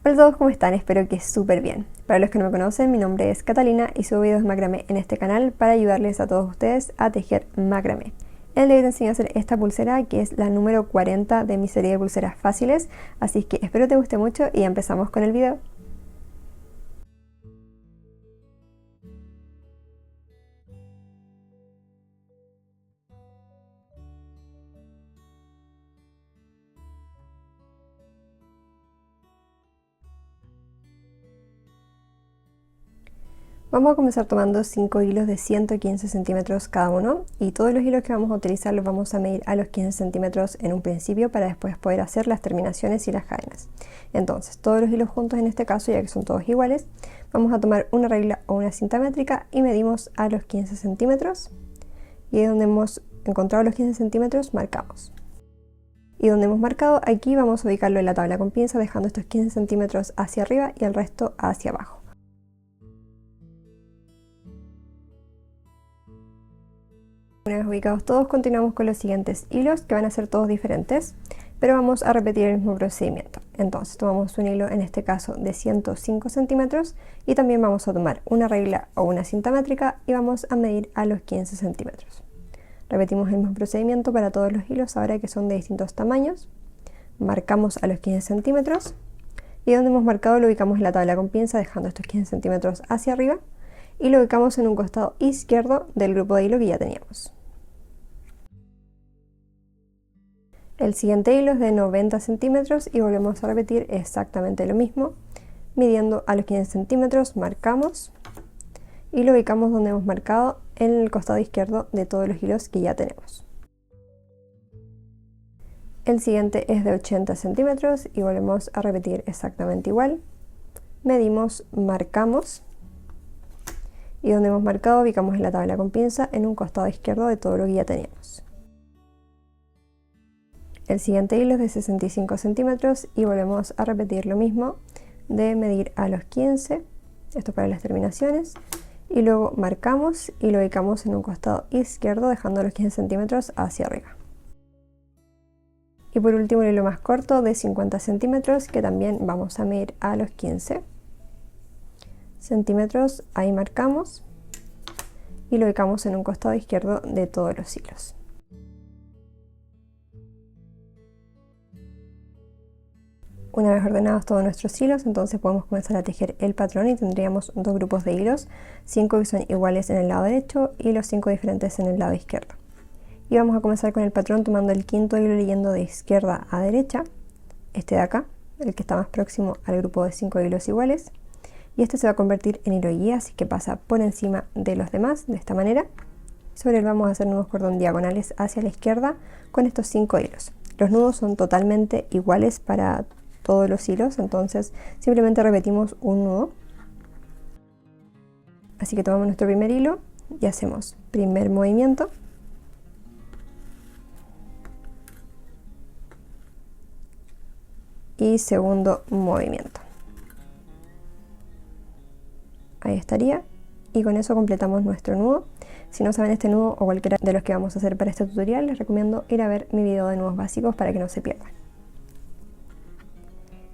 Hola a todos, ¿cómo están? Espero que súper bien. Para los que no me conocen, mi nombre es Catalina y subo videos de macramé en este canal para ayudarles a todos ustedes a tejer macramé. El de hoy te enseño a hacer esta pulsera que es la número 40 de mi serie de pulseras fáciles, así que espero te guste mucho y empezamos con el video. Vamos a comenzar tomando 5 hilos de 115 centímetros cada uno y todos los hilos que vamos a utilizar los vamos a medir a los 15 centímetros en un principio para después poder hacer las terminaciones y las cadenas. Entonces, todos los hilos juntos en este caso, ya que son todos iguales, vamos a tomar una regla o una cinta métrica y medimos a los 15 centímetros y ahí donde hemos encontrado los 15 centímetros marcamos. Y donde hemos marcado aquí vamos a ubicarlo en la tabla con pinza dejando estos 15 centímetros hacia arriba y el resto hacia abajo. Una vez ubicados todos, continuamos con los siguientes hilos que van a ser todos diferentes, pero vamos a repetir el mismo procedimiento. Entonces tomamos un hilo, en este caso de 105 centímetros, y también vamos a tomar una regla o una cinta métrica y vamos a medir a los 15 centímetros. Repetimos el mismo procedimiento para todos los hilos, ahora que son de distintos tamaños. Marcamos a los 15 centímetros y donde hemos marcado lo ubicamos en la tabla con pinza dejando estos 15 centímetros hacia arriba y lo ubicamos en un costado izquierdo del grupo de hilo que ya teníamos. El siguiente hilo es de 90 centímetros y volvemos a repetir exactamente lo mismo. Midiendo a los 15 centímetros, marcamos y lo ubicamos donde hemos marcado en el costado izquierdo de todos los hilos que ya tenemos. El siguiente es de 80 centímetros y volvemos a repetir exactamente igual. Medimos, marcamos y donde hemos marcado ubicamos en la tabla con pinza en un costado izquierdo de todo lo que ya teníamos. El siguiente hilo es de 65 centímetros y volvemos a repetir lo mismo de medir a los 15, esto para las terminaciones, y luego marcamos y lo ubicamos en un costado izquierdo dejando los 15 centímetros hacia arriba. Y por último el hilo más corto de 50 centímetros que también vamos a medir a los 15 centímetros, ahí marcamos y lo ubicamos en un costado izquierdo de todos los hilos. Una vez ordenados todos nuestros hilos, entonces podemos comenzar a tejer el patrón y tendríamos dos grupos de hilos, 5 que son iguales en el lado derecho y los 5 diferentes en el lado izquierdo. Y vamos a comenzar con el patrón tomando el quinto hilo yendo de izquierda a derecha, este de acá, el que está más próximo al grupo de 5 hilos iguales. Y este se va a convertir en hilo guía, así que pasa por encima de los demás, de esta manera. Sobre él vamos a hacer nudos cordón diagonales hacia la izquierda con estos 5 hilos. Los nudos son totalmente iguales para todos los hilos, entonces simplemente repetimos un nudo. Así que tomamos nuestro primer hilo y hacemos primer movimiento. Y segundo movimiento. Ahí estaría. Y con eso completamos nuestro nudo. Si no saben este nudo o cualquiera de los que vamos a hacer para este tutorial, les recomiendo ir a ver mi video de nudos básicos para que no se pierdan.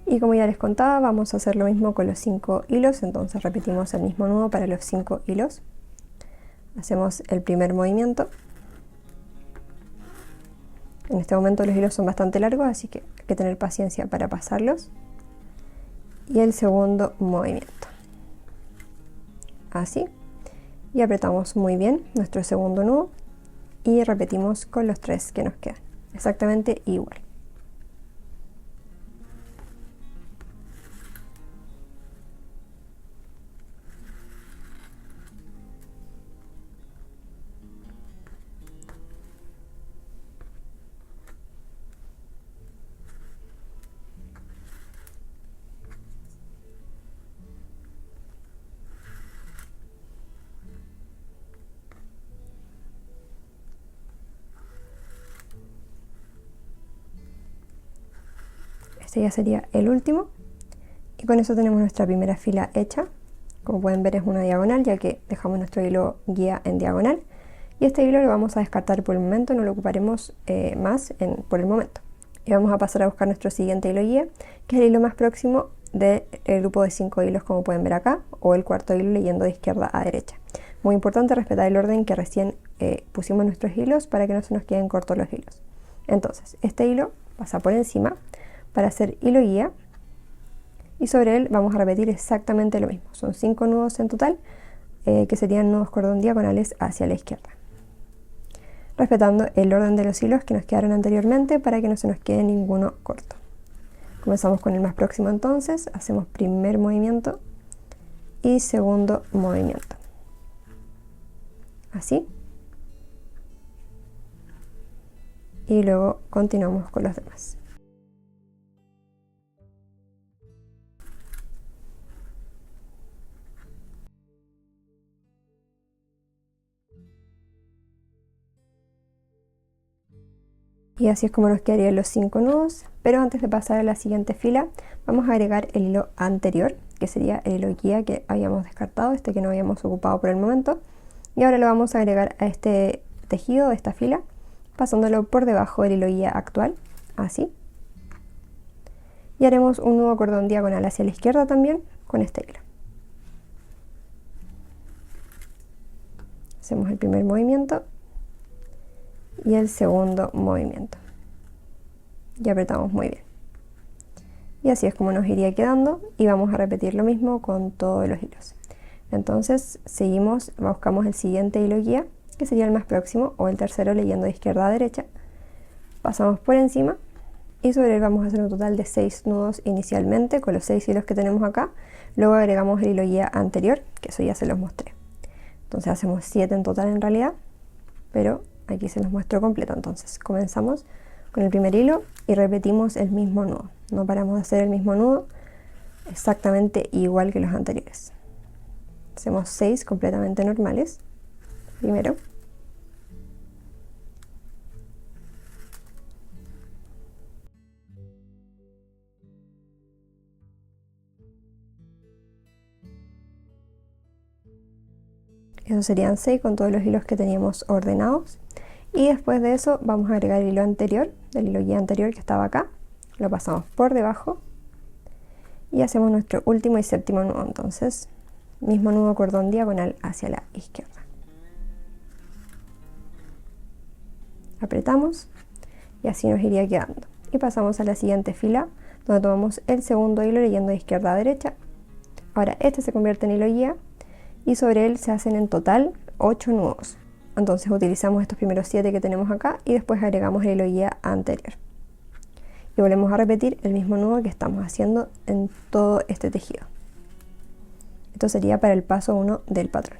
Y como ya les contaba, vamos a hacer lo mismo con los 5 hilos, entonces repetimos el mismo nudo para los 5 hilos. Hacemos el primer movimiento. En este momento los hilos son bastante largos, así que hay que tener paciencia para pasarlos. Y el segundo movimiento. Así. Y apretamos muy bien nuestro segundo nudo y repetimos con los 3 que nos quedan. Exactamente igual. Este ya sería el último y con eso tenemos nuestra primera fila hecha. Como pueden ver es una diagonal ya que dejamos nuestro hilo guía en diagonal y este hilo lo vamos a descartar por el momento, no lo ocuparemos más por el momento. Y vamos a pasar a buscar nuestro siguiente hilo guía, que es el hilo más próximo del grupo de 5 hilos, como pueden ver acá, o el cuarto hilo leyendo de izquierda a derecha. Muy importante respetar el orden que recién pusimos nuestros hilos para que no se nos queden cortos los hilos. Entonces, este hilo pasa por encima para hacer hilo guía y sobre él vamos a repetir exactamente lo mismo. Son 5 nudos en total, que serían nudos cordón diagonales hacia la izquierda, respetando el orden de los hilos que nos quedaron anteriormente para que no se nos quede ninguno corto. Comenzamos con el más próximo entonces, hacemos primer movimiento y segundo movimiento. Así. Y luego continuamos con los demás. Y así es como nos quedarían los 5 nudos, pero antes de pasar a la siguiente fila vamos a agregar el hilo anterior, que sería el hilo guía que habíamos descartado, este que no habíamos ocupado por el momento, y ahora lo vamos a agregar a este tejido de esta fila, pasándolo por debajo del hilo guía actual, así, y haremos un nudo cordón diagonal hacia la izquierda también con este hilo. Hacemos el primer movimiento y el segundo movimiento y apretamos muy bien, y así es como nos iría quedando, y vamos a repetir lo mismo con todos los hilos. Entonces seguimos, buscamos el siguiente hilo guía, que sería el más próximo, o el tercero leyendo de izquierda a derecha, pasamos por encima y sobre él vamos a hacer un total de 6 nudos inicialmente con los 6 hilos que tenemos acá. Luego agregamos el hilo guía anterior, que eso ya se los mostré. Entonces hacemos 7 en total en realidad, pero aquí se los muestro completo. Entonces comenzamos con el primer hilo y repetimos el mismo nudo. No paramos de hacer el mismo nudo, exactamente igual que los anteriores. Hacemos 6 completamente normales. Primero. Esos serían 6 con todos los hilos que teníamos ordenados. Y después de eso vamos a agregar el hilo anterior, del hilo guía anterior que estaba acá. Lo pasamos por debajo y hacemos nuestro último y séptimo nudo. Entonces, mismo nudo cordón diagonal hacia la izquierda. Apretamos y así nos iría quedando. Y pasamos a la siguiente fila, donde tomamos el segundo hilo leyendo de izquierda a derecha. Ahora este se convierte en hilo guía y sobre él se hacen en total 8 nudos. Entonces utilizamos estos primeros 7 que tenemos acá y después agregamos el hilo guía anterior. Y volvemos a repetir el mismo nudo que estamos haciendo en todo este tejido. Esto sería para el paso 1 del patrón.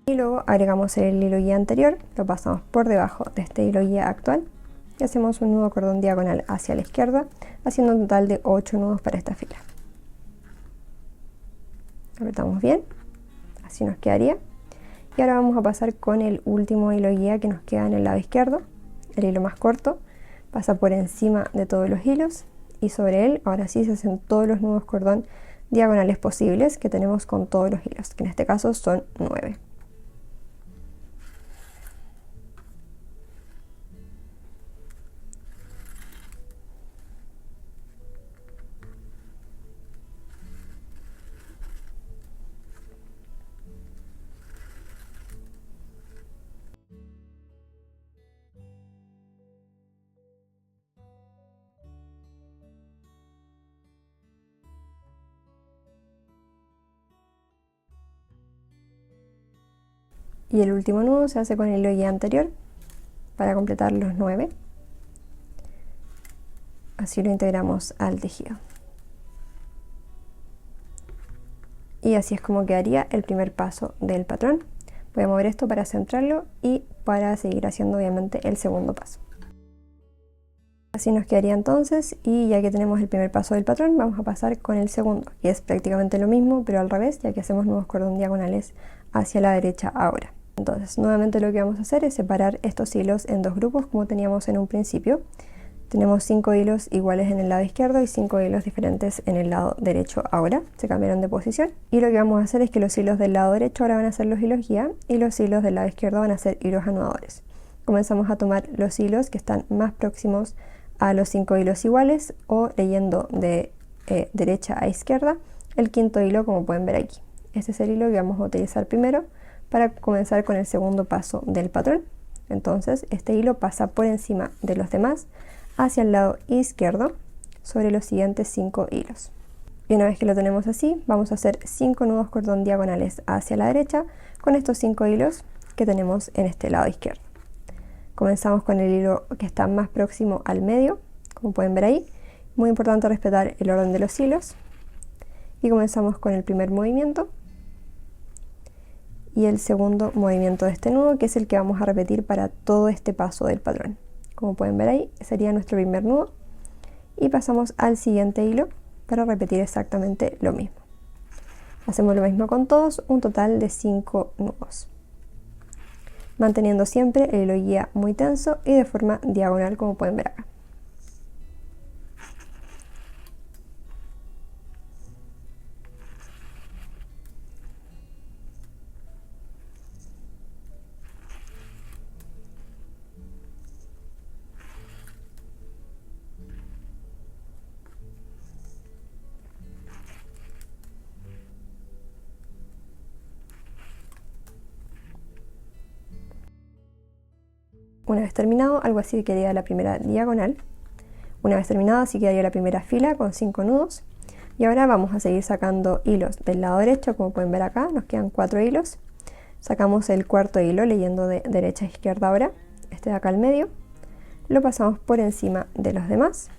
Y luego agregamos el hilo guía anterior, lo pasamos por debajo de este hilo guía actual y hacemos un nudo cordón diagonal hacia la izquierda, haciendo un total de 8 nudos para esta fila. Apretamos bien, así nos quedaría. Y ahora vamos a pasar con el último hilo guía que nos queda en el lado izquierdo, el hilo más corto, pasa por encima de todos los hilos y sobre él ahora sí se hacen todos los nudos cordón diagonales posibles que tenemos con todos los hilos, que en este caso son 9. Y el último nudo se hace con el hilo guía anterior para completar los 9. Así lo integramos al tejido. Y así es como quedaría el primer paso del patrón. Voy a mover esto para centrarlo y para seguir haciendo obviamente el segundo paso. Así nos quedaría entonces, y ya que tenemos el primer paso del patrón, vamos a pasar con el segundo, que es prácticamente lo mismo, pero al revés, ya que hacemos nudos cordón diagonales hacia la derecha ahora. Entonces, nuevamente lo que vamos a hacer es separar estos hilos en dos grupos como teníamos en un principio. Tenemos 5 hilos iguales en el lado izquierdo y 5 hilos diferentes en el lado derecho ahora. Se cambiaron de posición. Y lo que vamos a hacer es que los hilos del lado derecho ahora van a ser los hilos guía y los hilos del lado izquierdo van a ser hilos anudadores. Comenzamos a tomar los hilos que están más próximos a los 5 hilos iguales o leyendo de derecha a izquierda el quinto hilo, como pueden ver aquí. Este es el hilo que vamos a utilizar primero para comenzar con el segundo paso del patrón. Entonces este hilo pasa por encima de los demás hacia el lado izquierdo sobre los siguientes 5 hilos. Y una vez que lo tenemos así, vamos a hacer 5 nudos cordón diagonales hacia la derecha con estos 5 hilos que tenemos en este lado izquierdo. Comenzamos con el hilo que está más próximo al medio, como pueden ver ahí. Muy importante respetar el orden de los hilos. Y comenzamos con el primer movimiento y el segundo movimiento de este nudo, que es el que vamos a repetir para todo este paso del patrón. Como pueden ver ahí, sería nuestro primer nudo y pasamos al siguiente hilo para repetir exactamente lo mismo. Hacemos lo mismo con todos, un total de 5 nudos, manteniendo siempre el hilo guía muy tenso y de forma diagonal, como pueden ver acá. Una vez terminado, algo así quedaría la primera diagonal. Una vez terminado, así quedaría la primera fila con 5 nudos. Y ahora vamos a seguir sacando hilos del lado derecho, como pueden ver acá, nos quedan 4 hilos. Sacamos el cuarto hilo leyendo de derecha a izquierda ahora, este de acá al medio. Lo pasamos por encima de los demás.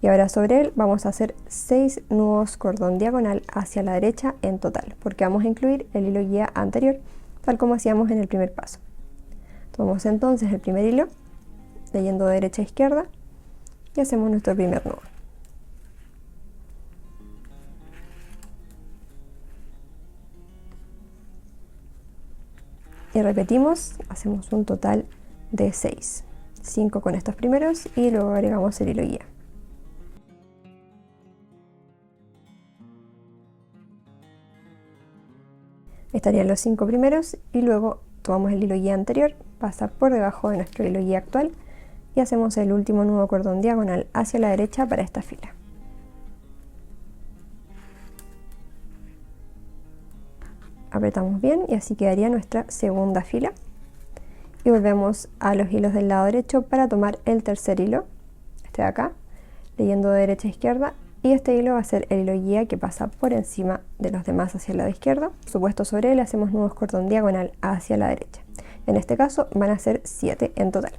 Y ahora sobre él vamos a hacer 6 nudos cordón diagonal hacia la derecha en total, porque vamos a incluir el hilo guía anterior, tal como hacíamos en el primer paso. Tomamos entonces el primer hilo, leyendo de derecha a izquierda, y hacemos nuestro primer nudo. Y repetimos, hacemos un total de 6. 5 con estos primeros y luego agregamos el hilo guía. Estarían los 5 primeros y luego tomamos el hilo guía anterior, pasa por debajo de nuestro hilo guía actual y hacemos el último nudo cordón diagonal hacia la derecha para esta fila. Apretamos bien y así quedaría nuestra segunda fila. Y volvemos a los hilos del lado derecho para tomar el tercer hilo, este de acá, leyendo de derecha a izquierda, y este hilo va a ser el hilo guía que pasa por encima de los demás hacia el lado izquierdo. Por supuesto, sobre él hacemos nudos cordón diagonal hacia la derecha. En este caso van a ser 7 en total.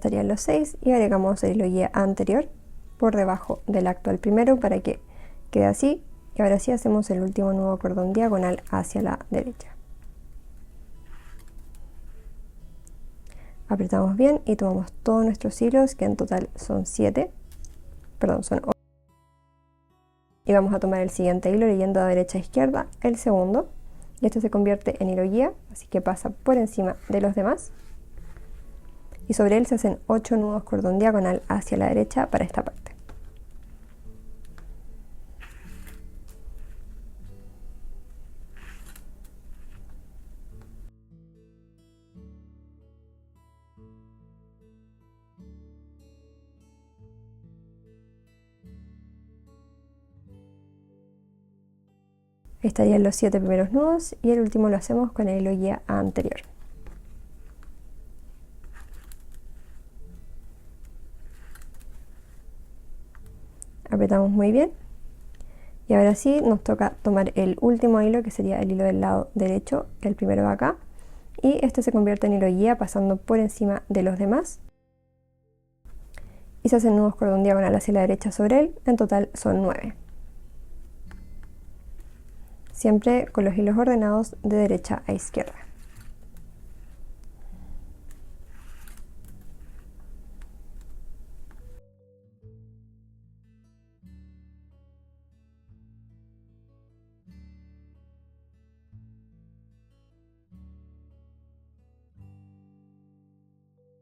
Estarían los 6 y agregamos el hilo guía anterior por debajo del actual primero para que quede así. Y ahora sí hacemos el último nudo cordón diagonal hacia la derecha. Apretamos bien y tomamos todos nuestros hilos, que en total son 7, perdón, son 8. Y vamos a tomar el siguiente hilo leyendo de derecha a izquierda, el segundo. Y este se convierte en hilo guía, así que pasa por encima de los demás. Y sobre él se hacen 8 nudos cordón diagonal hacia la derecha para esta parte. Estarían los 7 primeros nudos y el último lo hacemos con el hilo guía anterior. Apretamos muy bien y ahora sí nos toca tomar el último hilo, que sería el hilo del lado derecho, el primero de acá, y este se convierte en hilo guía pasando por encima de los demás y se hacen nudos cordón diagonal hacia la derecha sobre él. En total son 9. Siempre con los hilos ordenados de derecha a izquierda.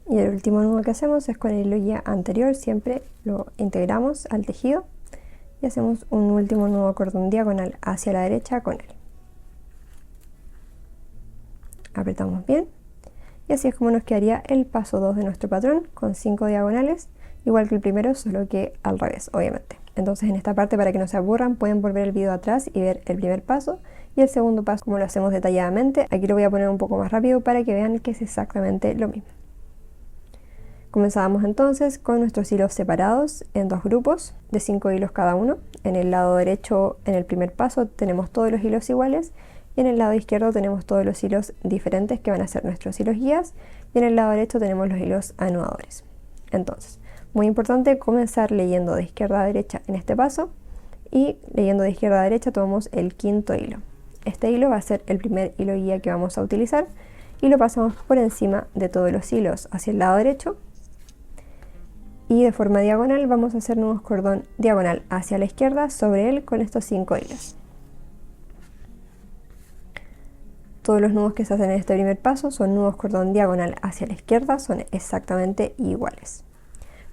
Y el último nudo que hacemos es con el hilo guía anterior, siempre lo integramos al tejido y hacemos un último nudo cordón diagonal hacia la derecha con él. Apretamos bien y así es como nos quedaría el paso 2 de nuestro patrón, con 5 diagonales, igual que el primero, solo que al revés, obviamente. Entonces en esta parte, para que no se aburran, pueden volver el video atrás y ver el primer paso y el segundo paso como lo hacemos detalladamente. Aquí lo voy a poner un poco más rápido para que vean que es exactamente lo mismo. Comenzamos entonces con nuestros hilos separados en 2 grupos de 5 hilos cada uno. En el lado derecho, en el primer paso, tenemos todos los hilos iguales y en el lado izquierdo tenemos todos los hilos diferentes que van a ser nuestros hilos guías, y en el lado derecho tenemos los hilos anudadores. Entonces, muy importante comenzar leyendo de izquierda a derecha en este paso, y leyendo de izquierda a derecha tomamos el quinto hilo. Este hilo va a ser el primer hilo guía que vamos a utilizar y lo pasamos por encima de todos los hilos hacia el lado derecho. Y de forma diagonal vamos a hacer nudos cordón diagonal hacia la izquierda sobre él con estos 5 hilos. Todos los nudos que se hacen en este primer paso son nudos cordón diagonal hacia la izquierda, son exactamente iguales.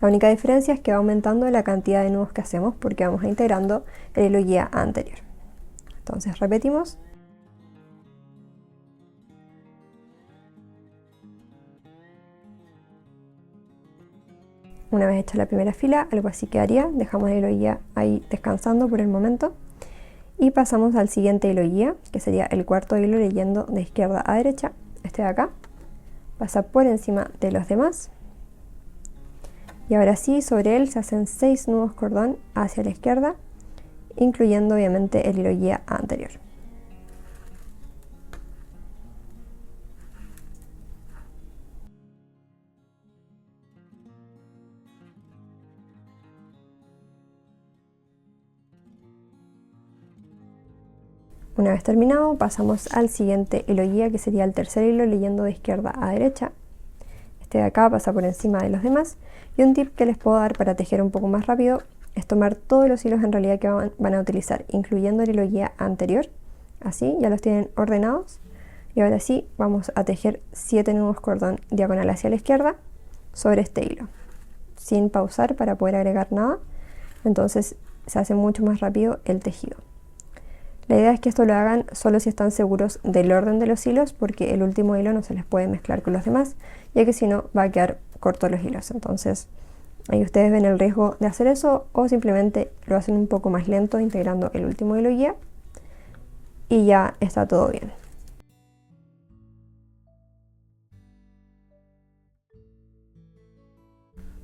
La única diferencia es que va aumentando la cantidad de nudos que hacemos porque vamos integrando el hilo guía anterior. Entonces repetimos. Una vez hecha la primera fila, algo así quedaría. Dejamos el hilo guía ahí descansando por el momento y pasamos al siguiente hilo guía, que sería el cuarto hilo, leyendo de izquierda a derecha. Este de acá pasa por encima de los demás y ahora sí, sobre él se hacen 6 nudos cordón hacia la izquierda, incluyendo obviamente el hilo guía anterior. Una vez terminado, pasamos al siguiente hilo guía, que sería el tercer hilo, leyendo de izquierda a derecha. Este de acá pasa por encima de los demás. Y un tip que les puedo dar para tejer un poco más rápido es tomar todos los hilos en realidad que van a utilizar, incluyendo el hilo guía anterior. Así ya los tienen ordenados. Y ahora sí, vamos a tejer 7 nudos cordón diagonal hacia la izquierda sobre este hilo, sin pausar para poder agregar nada. Entonces se hace mucho más rápido el tejido. La idea es que esto lo hagan solo si están seguros del orden de los hilos, porque el último hilo no se les puede mezclar con los demás, ya que si no va a quedar cortos los hilos. Entonces ahí ustedes ven el riesgo de hacer eso, o simplemente lo hacen un poco más lento integrando el último hilo guía y ya está todo bien.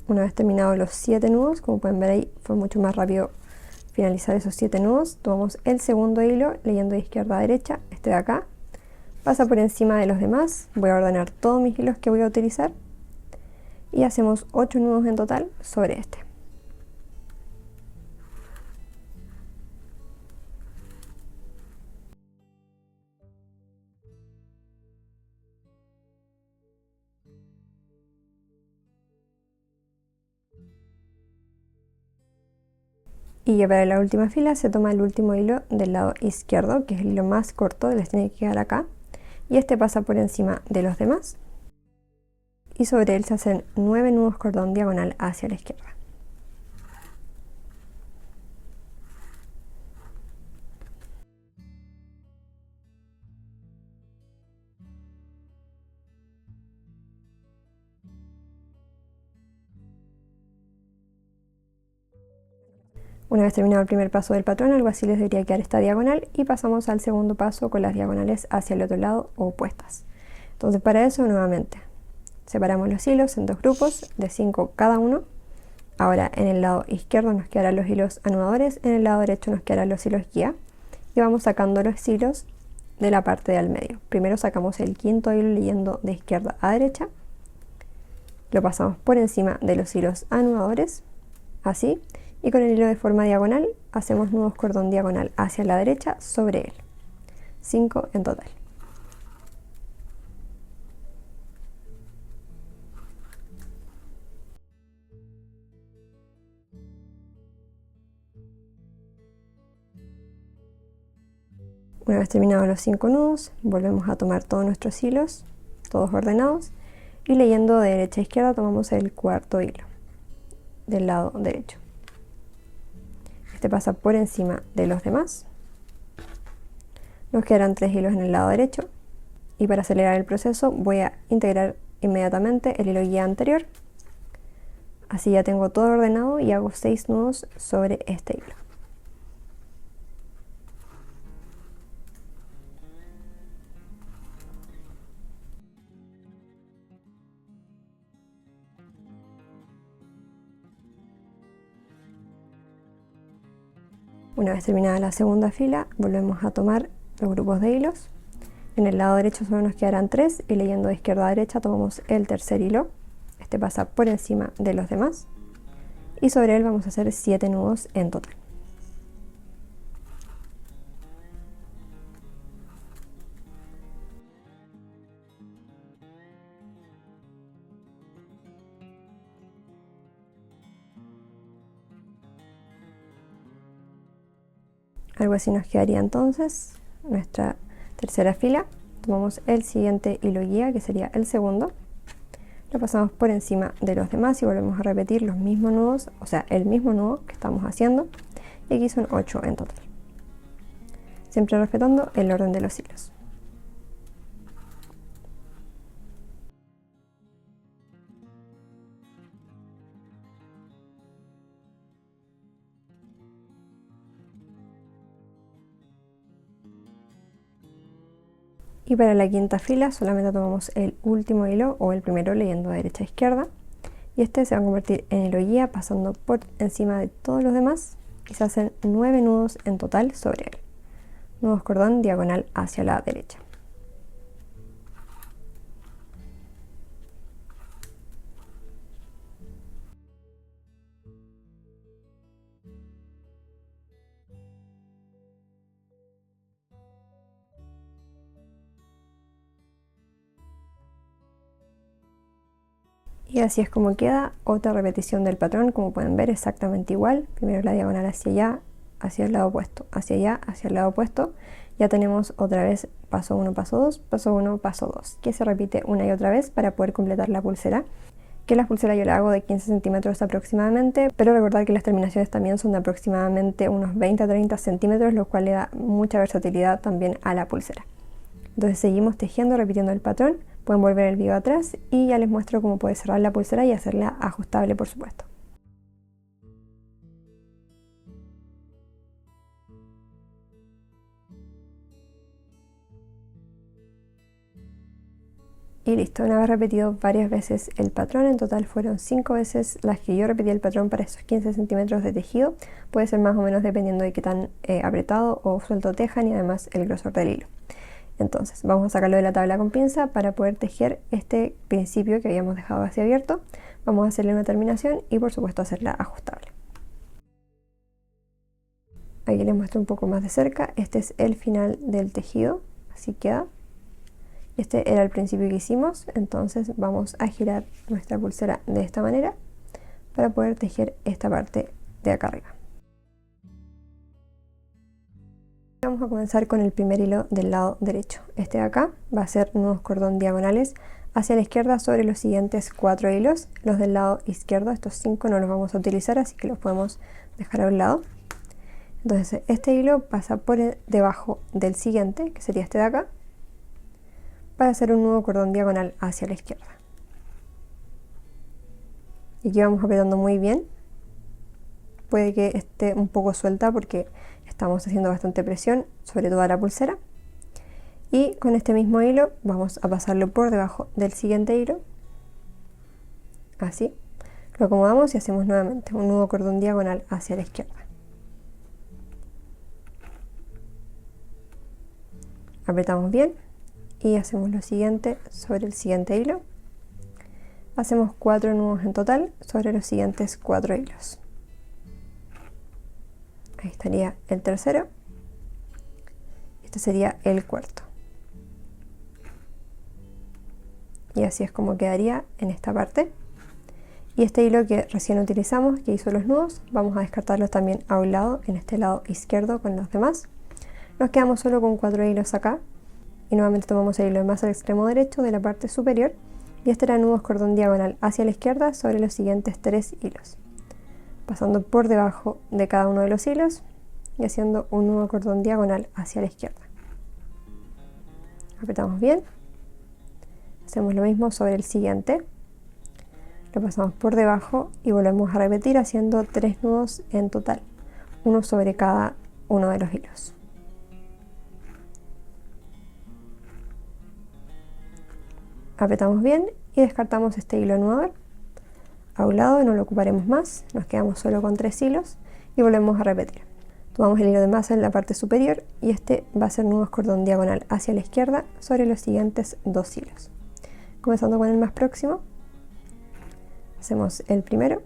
Una vez terminados los 7 nudos, como pueden ver ahí, fue mucho más rápido finalizar esos 7 nudos. Tomamos el segundo hilo, leyendo de izquierda a derecha, este de acá, pasa por encima de los demás. Voy a ordenar todos mis hilos que voy a utilizar y hacemos 8 nudos en total sobre este. Y ya para la última fila se toma el último hilo del lado izquierdo, que es el hilo más corto, les tiene que quedar acá, y este pasa por encima de los demás y sobre él se hacen 9 nudos cordón diagonal hacia la izquierda. Una vez terminado el primer paso del patrón, algo así les debería quedar esta diagonal, y pasamos al segundo paso con las diagonales hacia el otro lado o opuestas. Entonces para eso nuevamente separamos los hilos en 2 grupos de 5 cada uno. Ahora en el lado izquierdo nos quedarán los hilos anudadores, en el lado derecho nos quedarán los hilos guía y vamos sacando los hilos de la parte del medio. Primero sacamos el quinto hilo leyendo de izquierda a derecha, lo pasamos por encima de los hilos anudadores, así, y con el hilo de forma diagonal hacemos nudos cordón diagonal hacia la derecha sobre él, 5 en total. Una vez terminados los 5 nudos, volvemos a tomar todos nuestros hilos, todos ordenados, y leyendo de derecha a izquierda tomamos el cuarto hilo del lado derecho. Este pasa por encima de los demás. Nos quedarán 3 hilos en el lado derecho, y para acelerar el proceso voy a integrar inmediatamente el hilo guía anterior. Así ya tengo todo ordenado y hago 6 nudos sobre este hilo. Una vez terminada la segunda fila, volvemos a tomar los grupos de hilos. En el lado derecho solo nos quedarán 3 y leyendo de izquierda a derecha tomamos el tercer hilo. Este pasa por encima de los demás y sobre él vamos a hacer 7 nudos en total. Algo así nos quedaría entonces nuestra tercera fila. Tomamos el siguiente hilo guía, que sería el segundo, lo pasamos por encima de los demás y volvemos a repetir los mismos nudos, o sea, el mismo nudo que estamos haciendo, y aquí son 8 en total, siempre respetando el orden de los hilos. Y para la quinta fila solamente tomamos el último hilo o el primero leyendo de derecha a izquierda, y este se va a convertir en hilo guía pasando por encima de todos los demás y se hacen 9 nudos en total sobre él. Nudos cordón diagonal hacia la derecha. Y así es como queda otra repetición del patrón, como pueden ver exactamente igual. Primero la diagonal hacia allá, hacia el lado opuesto, hacia allá, hacia el lado opuesto. Ya tenemos otra vez paso 1, paso 2, paso 1, paso 2, que se repite una y otra vez para poder completar la pulsera. Que la pulsera yo la hago de 15 centímetros aproximadamente, pero recordar que las terminaciones también son de aproximadamente unos 20 a 30 centímetros, lo cual le da mucha versatilidad también a la pulsera. Entonces seguimos tejiendo, repitiendo el patrón. Pueden volver el video atrás y ya les muestro cómo puede cerrar la pulsera y hacerla ajustable, por supuesto. Y listo, una vez repetido varias veces el patrón, en total fueron 5 veces las que yo repetí el patrón para esos 15 centímetros de tejido. Puede ser más o menos dependiendo de qué tan apretado o suelto tejan y además el grosor del hilo. Entonces vamos a sacarlo de la tabla con pinza para poder tejer este principio que habíamos dejado así abierto. Vamos a hacerle una terminación y por supuesto hacerla ajustable. Aquí les muestro un poco más de cerca. Este es el final del tejido, así queda. Este era el principio que hicimos, entonces vamos a girar nuestra pulsera de esta manera para poder tejer esta parte de acá arriba. Vamos a comenzar con el primer hilo del lado derecho. Este de acá va a ser nudos cordón diagonales hacia la izquierda sobre los siguientes 4 hilos. Los del lado izquierdo, estos 5 no los vamos a utilizar, así que los podemos dejar a un lado. Entonces este hilo pasa por debajo del siguiente, que sería este de acá, para hacer un nudo cordón diagonal hacia la izquierda. Y aquí vamos apretando muy bien. Puede que esté un poco suelta porque estamos haciendo bastante presión sobre toda la pulsera. Y con este mismo hilo vamos a pasarlo por debajo del siguiente hilo. Así. Lo acomodamos y hacemos nuevamente un nudo cordón diagonal hacia la izquierda. Apretamos bien y hacemos lo siguiente sobre el siguiente hilo. Hacemos 4 nudos en total sobre los siguientes 4 hilos. Ahí estaría el tercero. Este sería el cuarto. Y así es como quedaría en esta parte. Y este hilo que recién utilizamos, que hizo los nudos, vamos a descartarlo también a un lado, en este lado izquierdo con los demás. Nos quedamos solo con 4 hilos acá. Y nuevamente tomamos el hilo más al extremo derecho de la parte superior. Y este era nudos cordón diagonal hacia la izquierda sobre los siguientes 3 hilos. Pasando por debajo de cada uno de los hilos y haciendo un nudo cordón diagonal hacia la izquierda. Apretamos bien. Hacemos lo mismo sobre el siguiente. Lo pasamos por debajo y volvemos a repetir haciendo 3 nudos en total, uno sobre cada uno de los hilos. Apretamos bien y descartamos este hilo anudador a un lado y no lo ocuparemos más. Nos quedamos solo con 3 hilos y volvemos a repetir. Tomamos el hilo de masa en la parte superior y este va a ser nudos cordón diagonal hacia la izquierda sobre los siguientes 2 hilos. Comenzando con el más próximo, hacemos el primero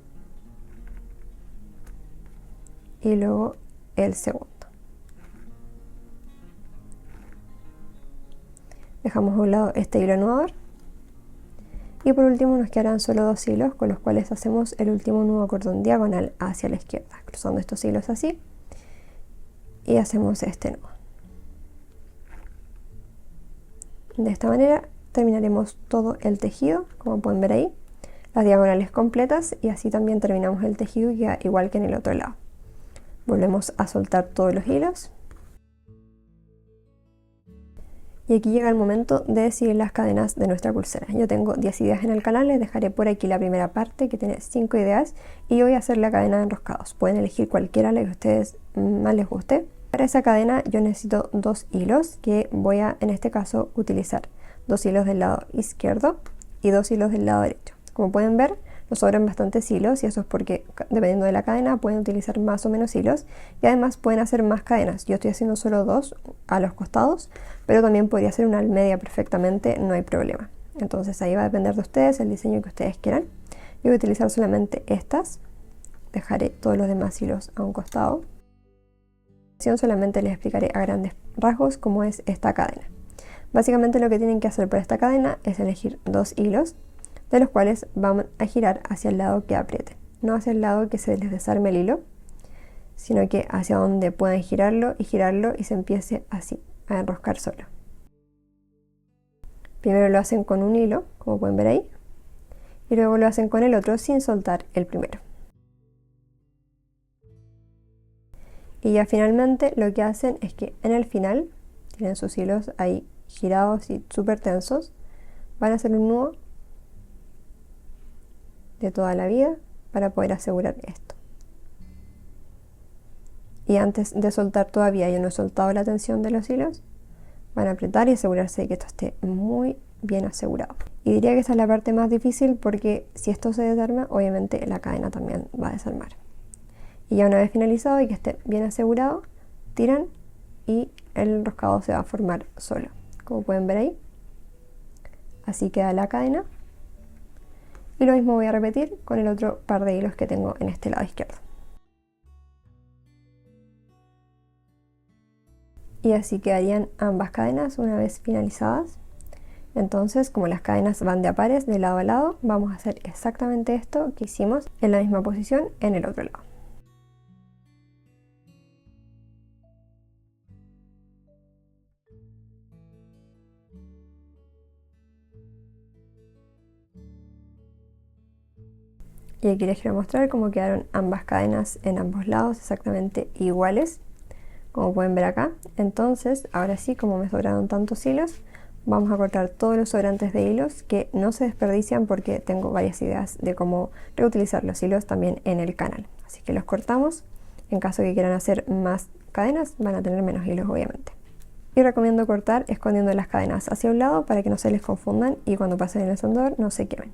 y luego el segundo. Dejamos a un lado este hilo anudador. Y por último nos quedarán solo 2 hilos con los cuales hacemos el último nudo cordón diagonal hacia la izquierda, cruzando estos hilos así y hacemos este nudo. De esta manera terminaremos todo el tejido, como pueden ver ahí, las diagonales completas, y así también terminamos el tejido y queda igual que en el otro lado. Volvemos a soltar todos los hilos. Y aquí llega el momento de decidir las cadenas de nuestra pulsera. Yo tengo 10 ideas en el canal, les dejaré por aquí la primera parte que tiene 5 ideas y voy a hacer la cadena de enroscados. Pueden elegir cualquiera, la que a ustedes más les guste. Para esa cadena yo necesito 2 hilos que voy a, en este caso, utilizar 2 hilos del lado izquierdo y 2 hilos del lado derecho. Como pueden ver, nos sobran bastantes hilos y eso es porque dependiendo de la cadena pueden utilizar más o menos hilos y además pueden hacer más cadenas. Yo estoy haciendo solo 2 a los costados, pero también podría hacer una al media perfectamente, no hay problema. Entonces ahí va a depender de ustedes, el diseño que ustedes quieran. Yo voy a utilizar solamente estas, dejaré todos los demás hilos a un costado. Solamente les explicaré a grandes rasgos cómo es esta cadena. Básicamente lo que tienen que hacer para esta cadena es elegir 2 hilos, de los cuales van a girar hacia el lado que aprieten, no hacia el lado que se les desarme el hilo, sino que hacia donde puedan girarlo y se empiece así a enroscar solo. Primero lo hacen con un hilo, como pueden ver ahí, y luego lo hacen con el otro sin soltar el primero. Y ya finalmente lo que hacen es que en el final, tienen sus hilos ahí girados y súper tensos, van a hacer un nudo de toda la vida para poder asegurar esto. Y antes de soltar todavía, yo no he soltado la tensión de los hilos, van a apretar y asegurarse de que esto esté muy bien asegurado. Y diría que esta es la parte más difícil porque si esto se desarma, obviamente la cadena también va a desarmar. Y ya una vez finalizado y que esté bien asegurado, tiran y el enroscado se va a formar solo, como pueden ver ahí. Así queda la cadena. Y lo mismo voy a repetir con el otro par de hilos que tengo en este lado izquierdo. Y así quedarían ambas cadenas una vez finalizadas. Entonces, como las cadenas van de a pares de lado a lado, vamos a hacer exactamente esto que hicimos en la misma posición en el otro lado. Y aquí les quiero mostrar cómo quedaron ambas cadenas en ambos lados exactamente iguales, como pueden ver acá. Entonces, ahora sí, como me sobraron tantos hilos, vamos a cortar todos los sobrantes de hilos que no se desperdician porque tengo varias ideas de cómo reutilizar los hilos también en el canal. Así que los cortamos. En caso de que quieran hacer más cadenas, van a tener menos hilos obviamente. Y recomiendo cortar escondiendo las cadenas hacia un lado para que no se les confundan y cuando pasen el encendedor no se quemen.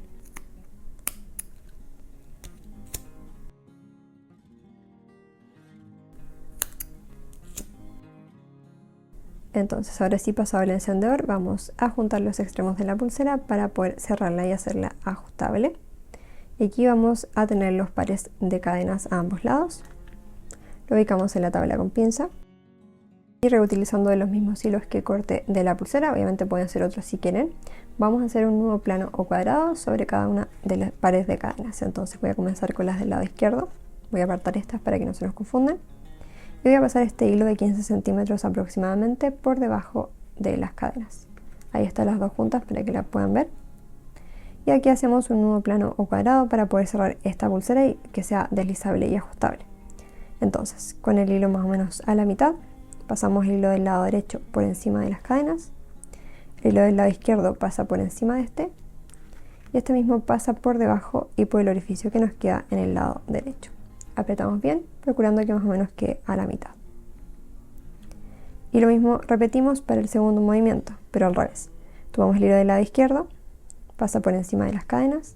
Entonces ahora sí, pasado el encendedor, vamos a juntar los extremos de la pulsera para poder cerrarla y hacerla ajustable. Y aquí vamos a tener los pares de cadenas a ambos lados. Lo ubicamos en la tabla con pinza. Y reutilizando de los mismos hilos que corté de la pulsera, obviamente pueden ser otros si quieren, vamos a hacer un nudo plano o cuadrado sobre cada una de las pares de cadenas. Entonces voy a comenzar con las del lado izquierdo. Voy a apartar estas para que no se nos confundan. Y voy a pasar este hilo de 15 centímetros aproximadamente por debajo de las cadenas. Ahí están las dos juntas para que la puedan ver. Y aquí hacemos un nudo plano o cuadrado para poder cerrar esta pulsera y que sea deslizable y ajustable. Entonces, con el hilo más o menos a la mitad, pasamos el hilo del lado derecho por encima de las cadenas. El hilo del lado izquierdo pasa por encima de este. Y este mismo pasa por debajo y por el orificio que nos queda en el lado derecho. Apretamos bien, procurando que más o menos quede a la mitad. Y lo mismo repetimos para el segundo movimiento, pero al revés. Tomamos el hilo del lado izquierdo, pasa por encima de las cadenas,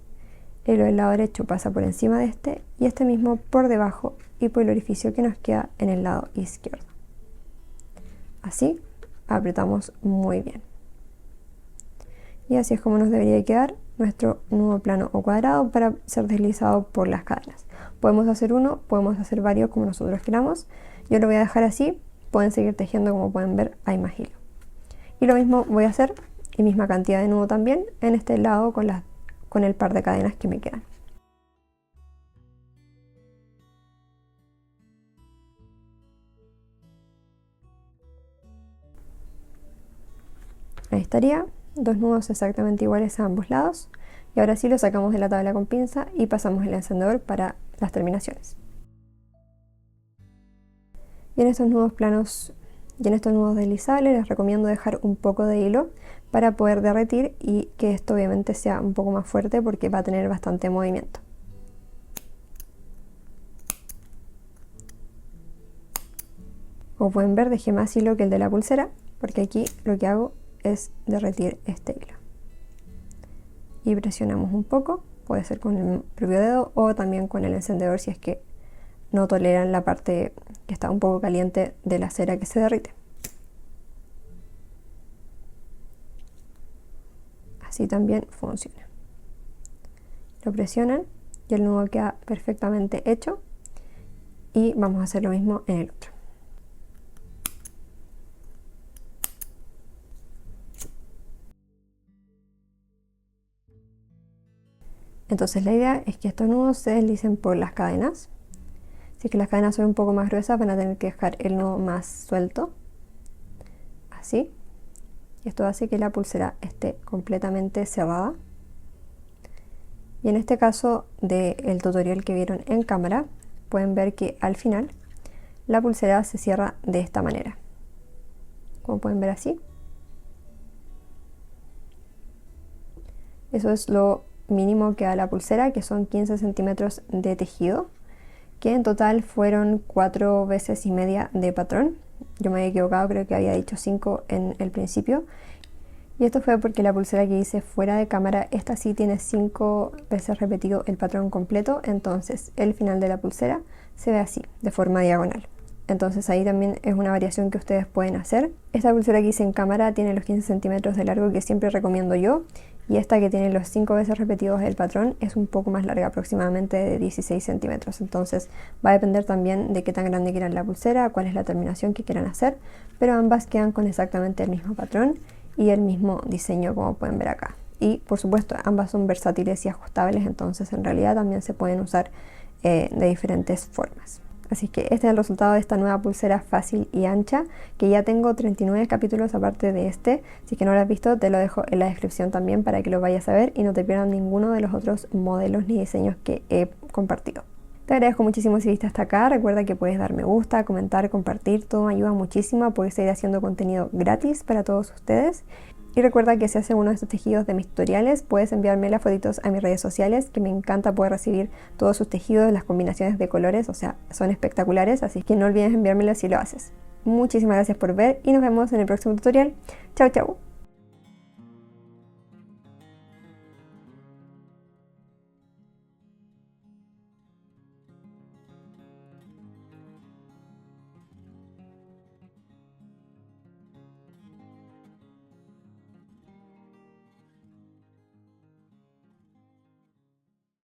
el hilo del lado derecho pasa por encima de este y este mismo por debajo y por el orificio que nos queda en el lado izquierdo. Así apretamos muy bien. Y así es como nos debería quedar nuestro nudo plano o cuadrado para ser deslizado por las cadenas. Podemos hacer uno, podemos hacer varios como nosotros queramos. Yo lo voy a dejar así, pueden seguir tejiendo, como pueden ver hay más hilo. Y lo mismo voy a hacer, y misma cantidad de nudo también, en este lado con el par de cadenas que me quedan. Ahí estaría, dos nudos exactamente iguales a ambos lados. Y ahora sí lo sacamos de la tabla con pinza y pasamos el encendedor para las terminaciones. Y en estos nudos planos y en estos nudos deslizables les recomiendo dejar un poco de hilo para poder derretir y que esto obviamente sea un poco más fuerte porque va a tener bastante movimiento. Como pueden ver, dejé más hilo que el de la pulsera porque aquí lo que hago es derretir este hilo. Y presionamos un poco, puede ser con el propio dedo o también con el encendedor si es que no toleran la parte que está un poco caliente de la cera que se derrite. Así también funciona. Lo presionan y el nudo queda perfectamente hecho y vamos a hacer lo mismo en el otro. Entonces la idea es que estos nudos se deslicen por las cadenas. Si es que las cadenas son un poco más gruesas van a tener que dejar el nudo más suelto. Así. Y esto hace que la pulsera esté completamente cerrada. Y en este caso del tutorial que vieron en cámara, pueden ver que al final la pulsera se cierra de esta manera. Como pueden ver así. Eso es lo mínimo que da la pulsera, que son 15 centímetros de tejido, que en total fueron 4 veces y media de patrón. Yo me había equivocado, creo que había dicho 5 en el principio. Y esto fue porque la pulsera que hice fuera de cámara, esta sí tiene 5 veces repetido el patrón completo, entonces el final de la pulsera se ve así, de forma diagonal. Entonces ahí también es una variación que ustedes pueden hacer. Esta pulsera que hice en cámara tiene los 15 centímetros de largo que siempre recomiendo yo. Y esta que tiene los 5 veces repetidos el patrón es un poco más larga, aproximadamente de 16 centímetros. Entonces va a depender también de qué tan grande quieran la pulsera, cuál es la terminación que quieran hacer. Pero ambas quedan con exactamente el mismo patrón y el mismo diseño, como pueden ver acá. Y por supuesto ambas son versátiles y ajustables, entonces en realidad también se pueden usar de diferentes formas. Así que este es el resultado de esta nueva pulsera fácil y ancha, que ya tengo 39 capítulos aparte de este. Si es que no lo has visto, te lo dejo en la descripción también para que lo vayas a ver y no te pierdas ninguno de los otros modelos ni diseños que he compartido. Te agradezco muchísimo si viste hasta acá. Recuerda que puedes dar me gusta, comentar, compartir, todo me ayuda muchísimo a poder seguir haciendo contenido gratis para todos ustedes. Y recuerda que si haces uno de estos tejidos de mis tutoriales, puedes enviarme las fotitos a mis redes sociales, que me encanta poder recibir todos sus tejidos, las combinaciones de colores, o sea, son espectaculares, así que no olvides enviármelos si lo haces. Muchísimas gracias por ver y nos vemos en el próximo tutorial. Chao, chao.